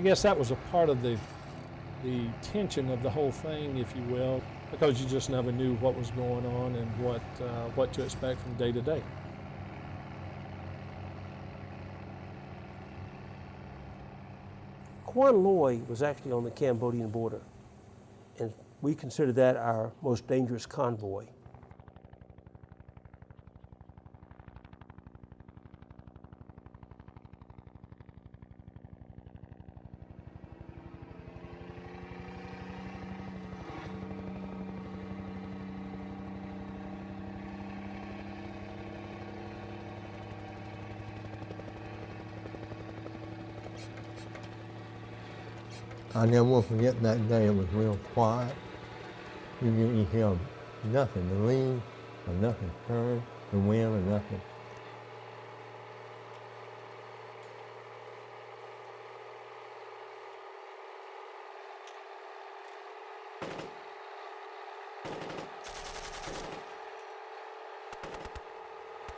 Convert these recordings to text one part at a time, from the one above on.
I guess that was a part of the tension of the whole thing, if you will, because you just never knew what was going on and what to expect from day to day. Quan Loi was actually on the Cambodian border, and we consider that our most dangerous convoy. I never will forget that day. It was real quiet. You hear nothing, the leaves or nothing stirring, the wind or nothing.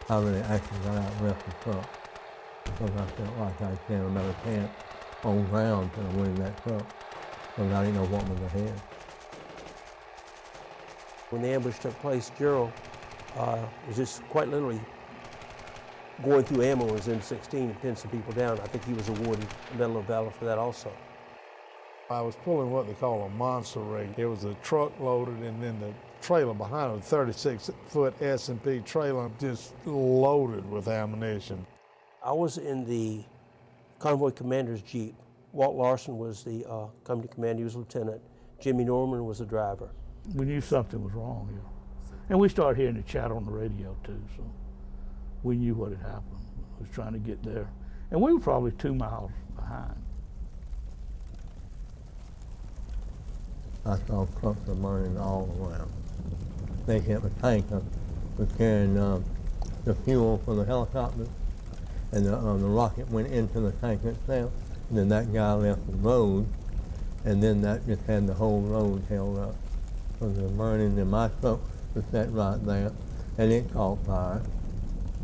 I really actually got out and left the truck because I felt like I was standing another chance on ground till I went in that truck because I didn't know what was ahead. When the ambush took place, Gerald was just quite literally going through ammo in his M16 and pinned some people down. I think he was awarded the Medal of Valor for that also. I was pulling what they call a monster rig. It was a truck loaded and then the trailer behind it, a 36-foot S&P trailer just loaded with ammunition. I was in the convoy commander's Jeep. Walt Larson was the company commander, he was lieutenant. Jimmy Norman was the driver. We knew something was wrong here. And we started hearing the chatter on the radio too, so we knew what had happened. We was trying to get there. And we were probably 2 miles behind. I saw trucks were burning all around. They kept a tanker was carrying the fuel for the helicopter, and the rocket went into the tank itself, and then that guy left the road, and then that just had the whole road held up. So they were burning, and my truck was set right there, and it caught fire.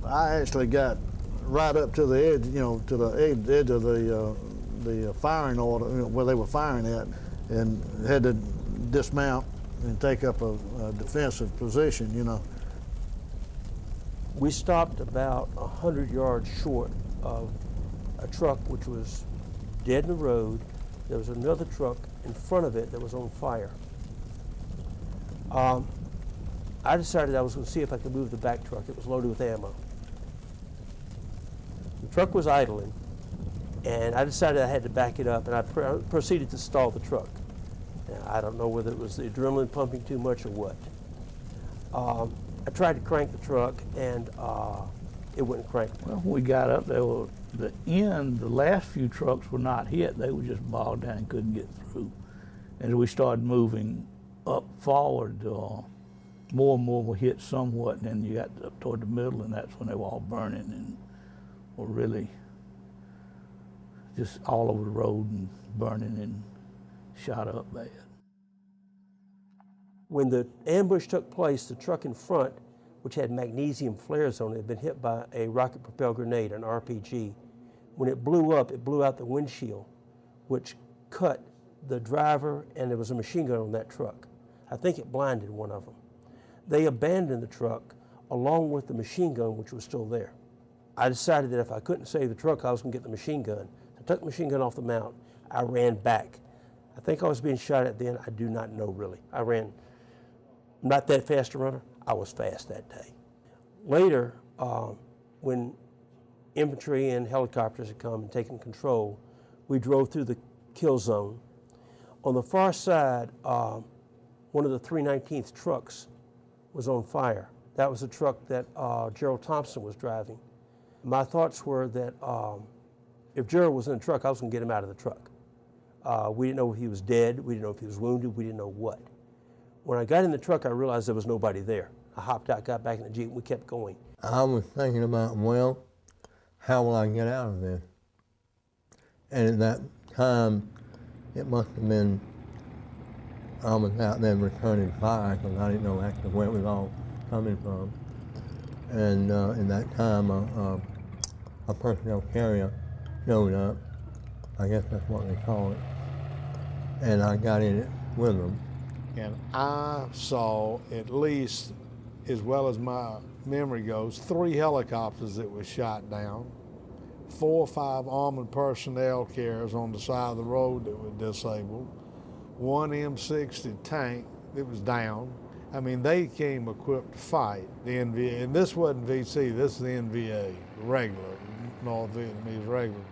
I actually got right up to the edge, to the edge of the firing order, where they were firing at, and had to dismount and take up a defensive position, We stopped about 100 yards short of a truck which was dead in the road. There was another truck in front of it that was on fire. I decided I was going to see if I could move the back truck. It was loaded with ammo. The truck was idling, and I decided I had to back it up, and I proceeded to stall the truck. Now, I don't know whether it was the adrenaline pumping too much or what. I tried to crank the truck, and it wouldn't crank. Well, when we got up there, the last few trucks were not hit. They were just bogged down and couldn't get through. As we started moving up forward, more and more were hit somewhat, and then you got up toward the middle, and that's when they were all burning and were really just all over the road and burning and shot up bad. When the ambush took place, the truck in front, which had magnesium flares on it, had been hit by a rocket-propelled grenade, an RPG. When it blew up, it blew out the windshield, which cut the driver, and there was a machine gun on that truck. I think it blinded one of them. They abandoned the truck along with the machine gun, which was still there. I decided that if I couldn't save the truck, I was going to get the machine gun. I took the machine gun off the mount. I ran back. I think I was being shot at then. I do not know really. I ran. I'm not that fast a runner. I was fast that day. Later, when infantry and helicopters had come and taken control, we drove through the kill zone. On the far side, one of the 319th trucks was on fire. That was a truck that Gerald Thompson was driving. My thoughts were that if Gerald was in the truck, I was going to get him out of the truck. We didn't know if he was dead. We didn't know if he was wounded. We didn't know what. When I got in the truck, I realized there was nobody there. I hopped out, got back in the Jeep, and we kept going. I was thinking about, well, how will I get out of this? And at that time, it must have been, I was out there returning fire because I didn't know actually where it was all coming from. And in that time, a personnel carrier showed up, I guess that's what they call it. And I got in it with them. And I saw, at least, as well as my memory goes, 3 helicopters that were shot down, 4 or 5 armored personnel carriers on the side of the road that were disabled, 1 M60 tank that was down. I mean, they came equipped to fight the NVA, and this wasn't VC, this is the NVA, regular, North Vietnamese regular.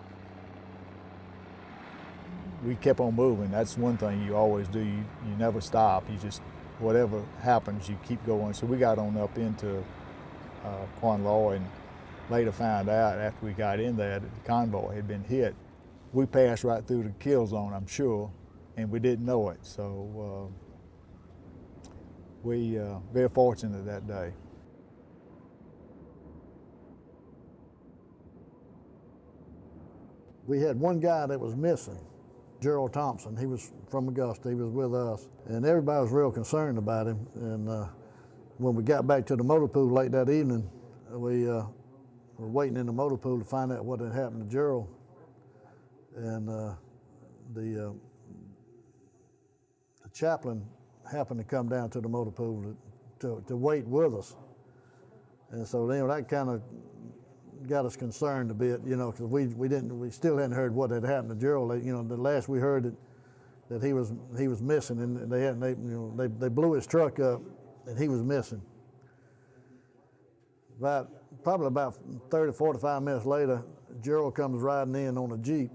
We kept on moving. That's one thing you always do. You never stop. You just, whatever happens, you keep going. So we got on up into Quan Loi, and later found out after we got in there that the convoy had been hit. We passed right through the kill zone, I'm sure, and we didn't know it. So we very fortunate that day. We had one guy that was missing, Gerald Thompson. He was from Augusta. He was with us, and everybody was real concerned about him. And when we got back to the motor pool late that evening, we were waiting in the motor pool to find out what had happened to Gerald. And the chaplain happened to come down to the motor pool to wait with us. And so that kind of got us concerned a bit, because we still hadn't heard what had happened to Gerald. The last we heard that he was missing, and they blew his truck up, and he was missing. Probably about 30, 45 minutes later, Gerald comes riding in on a Jeep,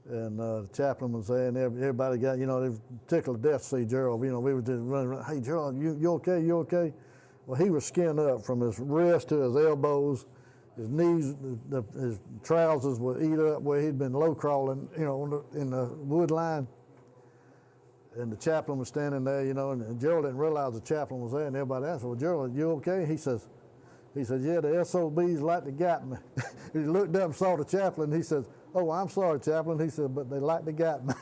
and the chaplain was there, and everybody got, they were tickled to death to see Gerald. We were just running around, hey, Gerald, you okay, you okay? Well, he was skinned up from his wrist to his elbows. His knees, his trousers were eat up where he'd been low crawling, in the wood line. And the chaplain was standing there, and Gerald didn't realize the chaplain was there, and everybody asked, well, Gerald, you okay? He says, yeah, the SOBs like to got me. He looked up and saw the chaplain. He says, oh, I'm sorry, chaplain. He said, but they like to got me.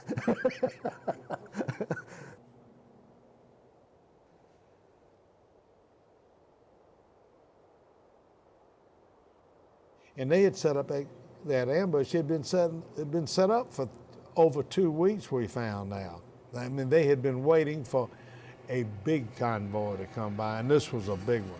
And they had set up that ambush. It had been set up for over 2 weeks, we found out. I mean, they had been waiting for a big convoy to come by, and this was a big one.